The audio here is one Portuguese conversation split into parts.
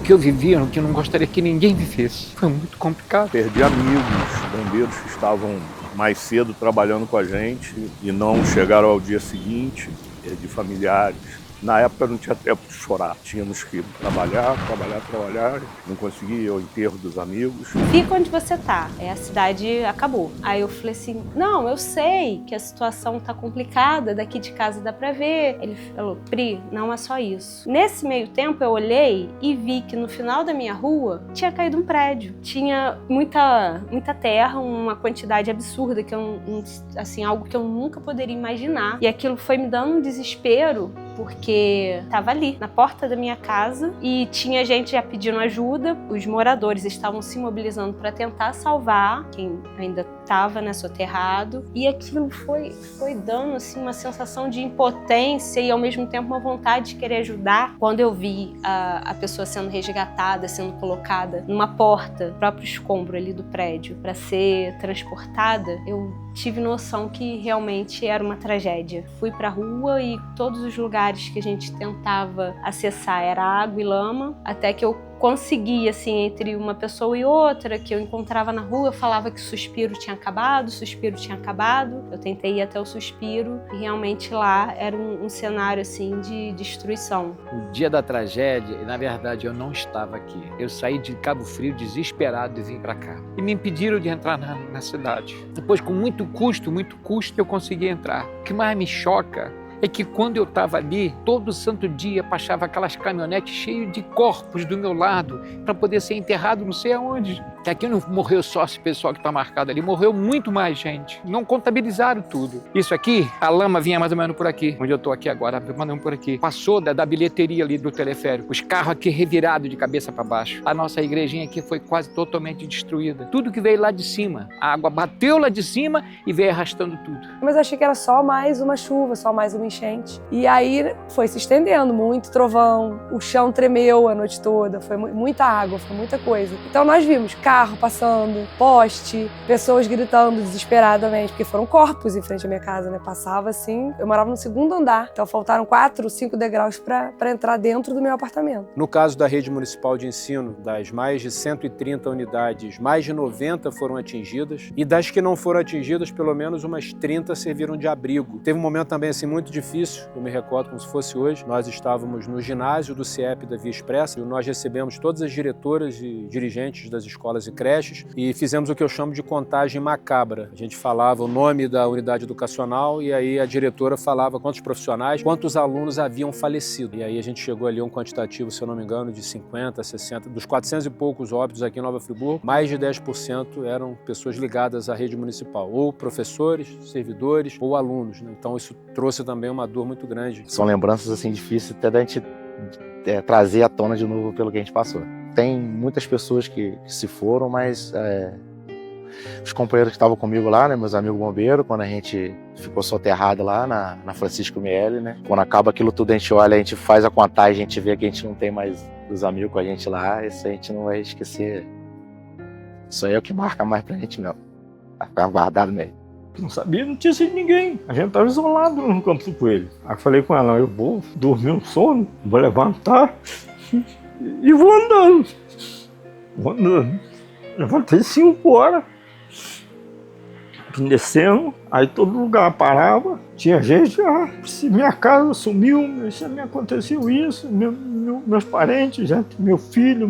que eu vivi, o que eu não gostaria que ninguém vivesse. Foi muito complicado. Perdi amigos, bombeiros que estavam mais cedo trabalhando com a gente e não chegaram ao dia seguinte. Perdi familiares. Na época não tinha tempo de chorar. Tínhamos que trabalhar. Não conseguia o enterro dos amigos. Fica onde você tá. A cidade acabou. Aí eu falei assim, não, eu sei que a situação tá complicada, daqui de casa dá pra ver. Ele falou, Pri, não é só isso. Nesse meio tempo eu olhei e vi que no final da minha rua tinha caído um prédio. Tinha muita terra, uma quantidade absurda, que assim, algo que eu nunca poderia imaginar. E aquilo foi me dando um desespero, porque estava ali, na porta da minha casa, e tinha gente já pedindo ajuda, os moradores estavam se mobilizando para tentar salvar quem ainda estava soterrado, e aquilo foi dando assim, uma sensação de impotência e ao mesmo tempo uma vontade de querer ajudar. Quando eu vi a pessoa sendo resgatada, sendo colocada numa porta, próprio escombro ali do prédio, para ser transportada, eu tive noção que realmente era uma tragédia. Fui para a rua e todos os lugares que a gente tentava acessar era água e lama, até que eu consegui, assim, entre uma pessoa e outra que eu encontrava na rua, eu falava que o suspiro tinha acabado. Eu tentei ir até o suspiro e realmente lá era um cenário, assim, de destruição. O dia da tragédia, na verdade, eu não estava aqui. Eu saí de Cabo Frio desesperado e vim para cá. E me impediram de entrar na cidade. Depois, com muito custo, eu consegui entrar. O que mais me choca é que quando eu estava ali, todo santo dia passava aquelas caminhonetes cheias de corpos do meu lado para poder ser enterrado não sei aonde. Que aqui não morreu só esse pessoal que está marcado ali, morreu muito mais gente. Não contabilizaram tudo. Isso aqui, a lama vinha mais ou menos por aqui, onde eu estou aqui agora, mais ou menos por aqui. Passou da bilheteria ali do teleférico, os carros aqui revirados de cabeça para baixo. A nossa igrejinha aqui foi quase totalmente destruída. Tudo que veio lá de cima, a água bateu lá de cima e veio arrastando tudo. Mas eu achei que era só mais uma chuva, só mais uma enchente. E aí foi se estendendo, muito trovão, o chão tremeu a noite toda, foi muita água, foi muita coisa. Então nós vimos carro passando, poste, pessoas gritando desesperadamente, porque foram corpos em frente à minha casa, né? Passava assim, eu morava no segundo andar, então faltaram 4, 5 degraus para entrar dentro do meu apartamento. No caso da rede municipal de ensino, das mais de 130 unidades, mais de 90 foram atingidas, e das que não foram atingidas, pelo menos umas 30 serviram de abrigo. Teve um momento também assim muito difícil, eu me recordo como se fosse hoje, nós estávamos no ginásio do CIEP da Via Expressa, e nós recebemos todas as diretoras e dirigentes das escolas e creches e fizemos o que eu chamo de contagem macabra. A gente falava o nome da unidade educacional e aí a diretora falava quantos profissionais, quantos alunos haviam falecido. E aí a gente chegou ali a um quantitativo, se eu não me engano, de 50, 60, dos 400 e poucos óbitos aqui em Nova Friburgo, mais de 10% eram pessoas ligadas à rede municipal, ou professores, servidores ou alunos, né? Então isso trouxe também uma dor muito grande. São lembranças assim difíceis até da gente trazer à tona de novo pelo que a gente passou. Tem muitas pessoas que se foram, mas os companheiros que estavam comigo lá, né, meus amigos bombeiros, quando a gente ficou soterrado lá na Francisco Miele, né, quando acaba aquilo tudo, a gente olha, a gente faz a contagem, a gente vê que a gente não tem mais os amigos com a gente lá, isso a gente não vai esquecer. Isso aí é o que marca mais pra gente mesmo, vai ficar guardado mesmo. Não sabia, não tinha sido ninguém. A gente estava isolado no Campo do Coelho. Aí eu falei com ela, eu vou dormir um sono, vou levantar e vou andando. Levantei 5 horas, vim descendo, aí todo lugar parava, tinha gente, se minha casa sumiu, se me aconteceu isso, meus parentes, gente, meu filho,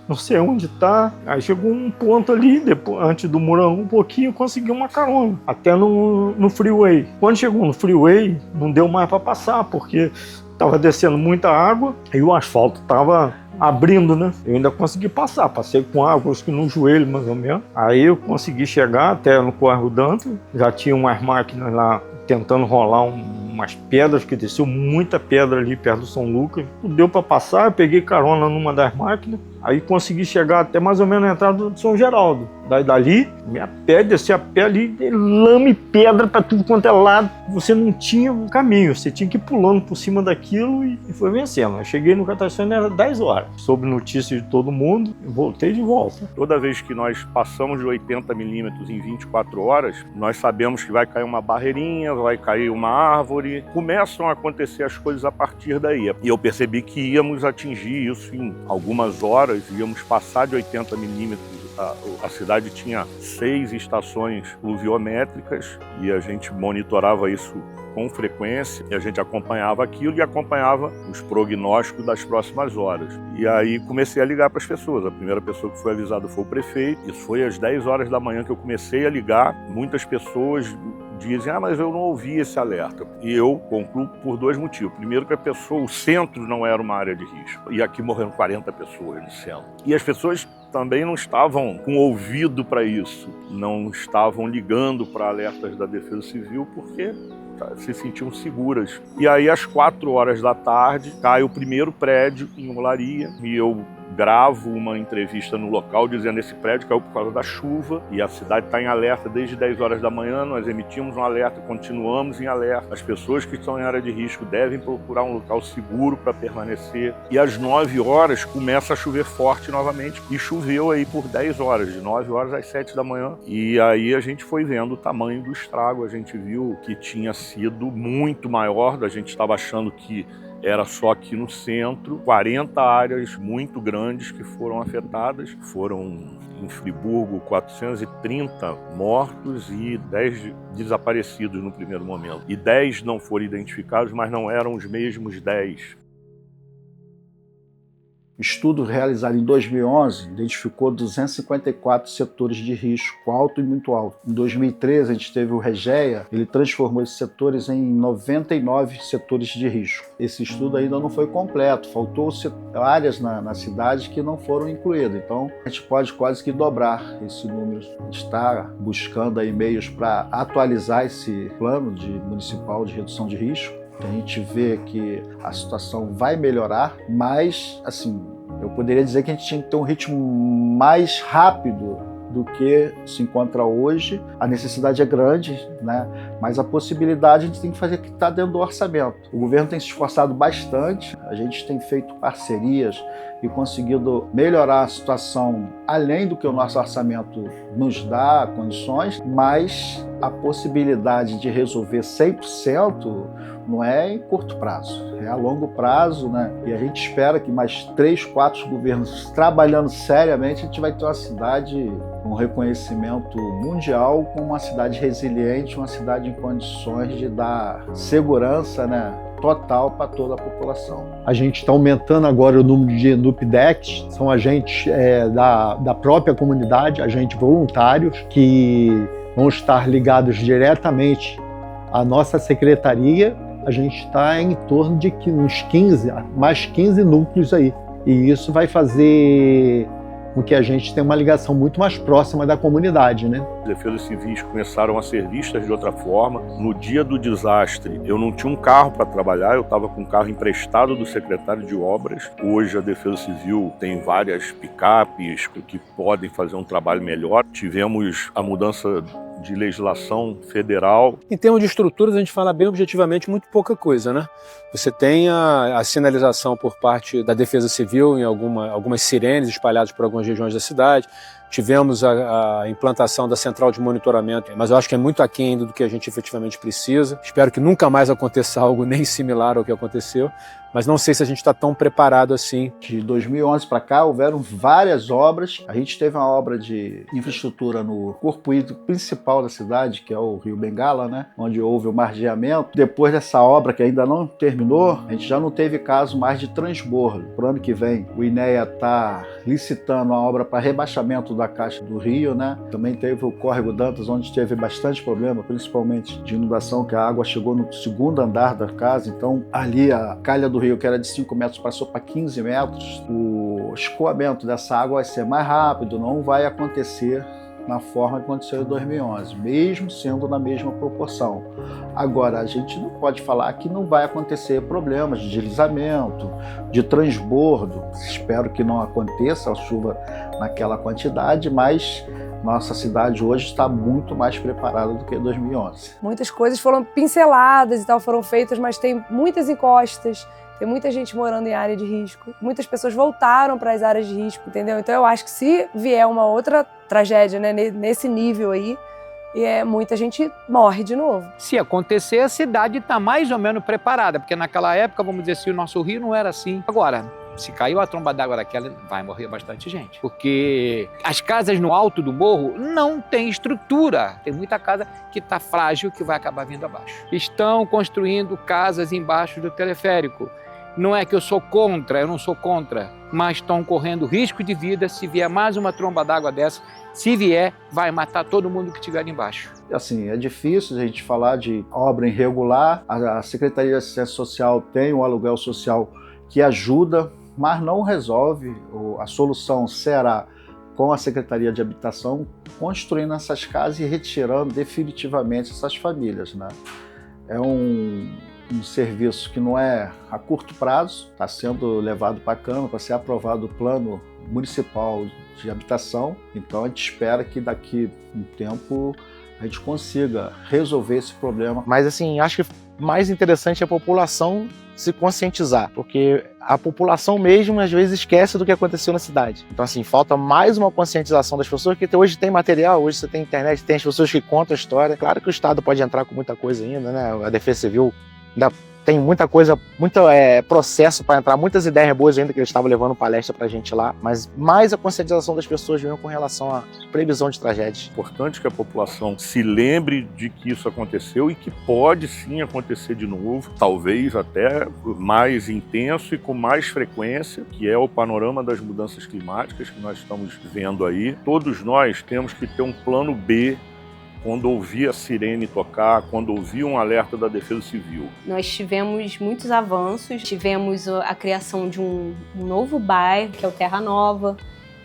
não sei onde tá. Aí chegou um ponto ali, depois, antes do Morango um pouquinho, consegui uma carona, até no freeway. Quando chegou no freeway, não deu mais para passar, porque tava descendo muita água e o asfalto tava abrindo, né? Eu ainda consegui passar, passei com água, acho que no joelho mais ou menos. Aí eu consegui chegar até no Córrego Dantas, já tinha umas máquinas lá tentando rolar umas pedras, que desceu muita pedra ali perto do São Lucas. Deu para passar, eu peguei carona numa das máquinas. Aí consegui chegar até mais ou menos na entrada do São Geraldo. Daí dali, minha pé, desci a pé ali, lama e pedra para tudo quanto é lado. Você não tinha um caminho, você tinha que ir pulando por cima daquilo e foi vencendo. Eu cheguei no Catastro, era 10 horas. Soube notícia de todo mundo e voltei de volta. Toda vez que nós passamos de 80 milímetros em 24 horas, nós sabemos que vai cair uma barreirinha, vai cair uma árvore. Começam a acontecer as coisas a partir daí. E eu percebi que íamos atingir isso em algumas horas, íamos passar de 80 milímetros. A cidade tinha 6 estações pluviométricas e a gente monitorava isso com frequência, e a gente acompanhava aquilo e acompanhava os prognósticos das próximas horas. E aí comecei a ligar para as pessoas. A primeira pessoa que foi avisada foi o prefeito. Isso foi às 10 horas da manhã que eu comecei a ligar. Muitas pessoas dizem, mas eu não ouvi esse alerta. E eu concluo por 2 motivos. Primeiro, que o centro não era uma área de risco. E aqui morreram 40 pessoas no centro. E as pessoas também não estavam com ouvido para isso. Não estavam ligando para alertas da Defesa Civil porque se sentiam seguras. E aí, às 4 horas da tarde, cai o primeiro prédio em Olaria e eu gravo uma entrevista no local dizendo que esse prédio caiu por causa da chuva e a cidade está em alerta desde 10 horas da manhã, nós emitimos um alerta, continuamos em alerta. As pessoas que estão em área de risco devem procurar um local seguro para permanecer. E às 9 horas começa a chover forte novamente e choveu aí por 10 horas, de 9 horas às 7 da manhã. E aí a gente foi vendo o tamanho do estrago, a gente viu que tinha sido muito maior, a gente estava achando que era só aqui no centro, 40 áreas muito grandes que foram afetadas. Foram em Friburgo 430 mortos e 10 desaparecidos no primeiro momento. E 10 não foram identificados, mas não eram os mesmos 10. Estudo realizado em 2011 identificou 254 setores de risco, alto e muito alto. Em 2013, a gente teve o REGEA, ele transformou esses setores em 99 setores de risco. Esse estudo ainda não foi completo, faltou áreas na cidade que não foram incluídas. Então, a gente pode quase que dobrar esse número. A gente está buscando aí meios para atualizar esse plano municipal de redução de risco. A gente vê que a situação vai melhorar, mas, assim, eu poderia dizer que a gente tinha que ter um ritmo mais rápido do que se encontra hoje. A necessidade é grande, né? Mas a possibilidade a gente tem que fazer que está dentro do orçamento. O governo tem se esforçado bastante, a gente tem feito parcerias e conseguido melhorar a situação além do que o nosso orçamento nos dá condições, mas a possibilidade de resolver 100% não é em curto prazo, é a longo prazo, né? E a gente espera que mais 3, 4 governos trabalhando seriamente, a gente vai ter uma cidade com reconhecimento mundial, com uma cidade resiliente, uma cidade em condições de dar segurança, né, total para toda a população. A gente está aumentando agora o número de NUPDECs, são agentes da própria comunidade, agentes voluntários que vão estar ligados diretamente à nossa secretaria. A gente está em torno de uns 15, mais 15 núcleos aí. E isso vai fazer com que a gente tenha uma ligação muito mais próxima da comunidade, né? As defesas civis começaram a ser vistas de outra forma. No dia do desastre, eu não tinha um carro para trabalhar, eu estava com um carro emprestado do secretário de obras. Hoje a Defesa Civil tem várias picapes que podem fazer um trabalho melhor. Tivemos a mudança de legislação federal. Em termos de estruturas, a gente fala bem objetivamente muito pouca coisa, né? Você tem a sinalização por parte da Defesa Civil em algumas sirenes espalhadas por algumas regiões da cidade. Tivemos a implantação da central de monitoramento, mas eu acho que é muito aquém ainda do que a gente efetivamente precisa. Espero que nunca mais aconteça algo nem similar ao que aconteceu, mas não sei se a gente está tão preparado assim. De 2011 para cá, houveram várias obras. A gente teve uma obra de infraestrutura no corpo hídrico principal da cidade, que é o Rio Bengala, né? Onde houve o margeamento. Depois dessa obra, que ainda não terminou, a gente já não teve caso mais de transbordo. Para o ano que vem, o INEA está licitando a obra para rebaixamento da caixa do rio, né? Também teve o córrego Dantas, onde teve bastante problema, principalmente de inundação, que a água chegou no segundo andar da casa. Então, ali a calha do rio, que era de 5 metros, passou para 15 metros. O escoamento dessa água vai ser mais rápido, não vai acontecer na forma que aconteceu em 2011, mesmo sendo na mesma proporção. Agora, a gente não pode falar que não vai acontecer problemas de deslizamento, de transbordo. Espero que não aconteça a chuva naquela quantidade, mas nossa cidade hoje está muito mais preparada do que em 2011. Muitas coisas foram pinceladas e tal, foram feitas, mas tem muitas encostas, tem muita gente morando em área de risco. Muitas pessoas voltaram para as áreas de risco, entendeu? Então eu acho que se vier uma outra tragédia, né, nesse nível aí, muita gente morre de novo. Se acontecer, a cidade está mais ou menos preparada, porque naquela época, vamos dizer assim, o nosso rio não era assim. Agora, se caiu a tromba d'água daquela, vai morrer bastante gente. Porque as casas no alto do morro não têm estrutura. Tem muita casa que está frágil, que vai acabar vindo abaixo. Estão construindo casas embaixo do teleférico. Não é que eu sou contra, eu não sou contra, mas estão correndo risco de vida se vier mais uma tromba d'água dessa. Se vier, vai matar todo mundo que estiver embaixo. Assim, é difícil a gente falar de obra irregular. A Secretaria de Assistência Social tem o aluguel social que ajuda, mas não resolve. A solução será com a Secretaria de Habitação construindo essas casas e retirando definitivamente essas famílias, né? É um serviço que não é a curto prazo, está sendo levado para a Câmara para ser aprovado o plano municipal de habitação, então a gente espera que daqui a um tempo a gente consiga resolver esse problema. Mas assim, acho que mais interessante é a população se conscientizar, porque a população mesmo às vezes esquece do que aconteceu na cidade. Então assim, falta mais uma conscientização das pessoas, porque hoje tem material, hoje você tem internet, tem as pessoas que contam a história. Claro que o Estado pode entrar com muita coisa ainda, né? A Defesa Civil ainda tem muita coisa, muito processo para entrar, muitas ideias boas ainda que eles estavam levando palestra pra gente lá, mas mais a conscientização das pessoas mesmo com relação à previsão de tragédias. É importante que a população se lembre de que isso aconteceu e que pode sim acontecer de novo, talvez até mais intenso e com mais frequência, que é o panorama das mudanças climáticas que nós estamos vendo aí. Todos nós temos que ter um plano B quando ouvir a sirene tocar, quando ouvir um alerta da Defesa Civil. Nós tivemos muitos avanços, tivemos a criação de um novo bairro, que é o Terra Nova.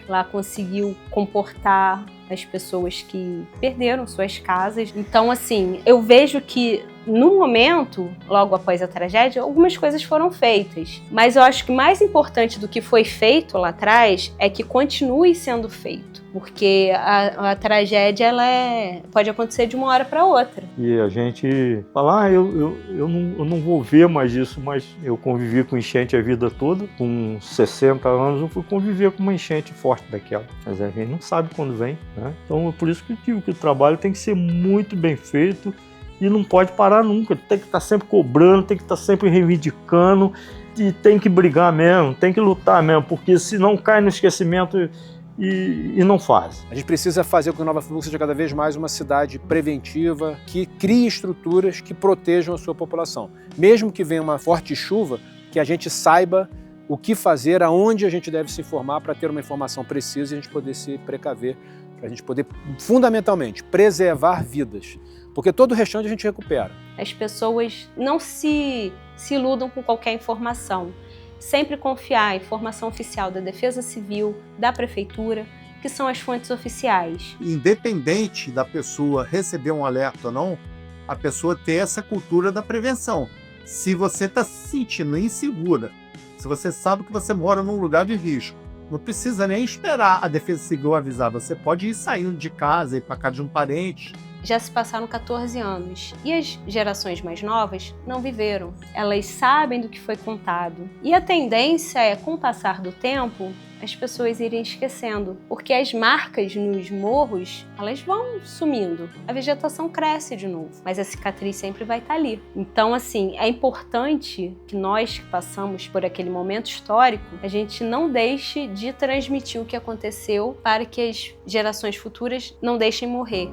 Lá conseguiu comportar as pessoas que perderam suas casas. Então, assim, eu vejo que no momento, logo após a tragédia, algumas coisas foram feitas. Mas eu acho que mais importante do que foi feito lá atrás é que continue sendo feito. Porque a tragédia pode acontecer de uma hora para outra. E a gente fala, eu não vou ver mais isso, mas eu convivi com enchente a vida toda. Com 60 anos eu fui conviver com uma enchente forte daquela. Mas a gente não sabe quando vem, né? Então é por isso que eu digo que o trabalho tem que ser muito bem feito e não pode parar nunca. Tem que estar sempre cobrando, tem que estar sempre reivindicando e tem que brigar mesmo, tem que lutar mesmo, porque senão cai no esquecimento e não faz. A gente precisa fazer com que Nova Friburgo seja cada vez mais uma cidade preventiva, que crie estruturas que protejam a sua população. Mesmo que venha uma forte chuva, que a gente saiba o que fazer, aonde a gente deve se informar para ter uma informação precisa e a gente poder se precaver, para a gente poder, fundamentalmente, preservar vidas. Porque todo o restante a gente recupera. As pessoas não se iludam com qualquer informação. Sempre confiar em informação oficial da Defesa Civil, da Prefeitura, que são as fontes oficiais. Independente da pessoa receber um alerta ou não, a pessoa ter essa cultura da prevenção. Se você está se sentindo insegura, se você sabe que você mora num lugar de risco, não precisa nem esperar a Defesa Civil avisar. Você pode ir saindo de casa, ir para casa de um parente. Já se passaram 14 anos e as gerações mais novas não viveram. Elas sabem do que foi contado. E a tendência é, com o passar do tempo, as pessoas irem esquecendo, porque as marcas nos morros, elas vão sumindo. A vegetação cresce de novo, mas a cicatriz sempre vai estar ali. Então, assim, é importante que nós que passamos por aquele momento histórico, a gente não deixe de transmitir o que aconteceu para que as gerações futuras não deixem morrer.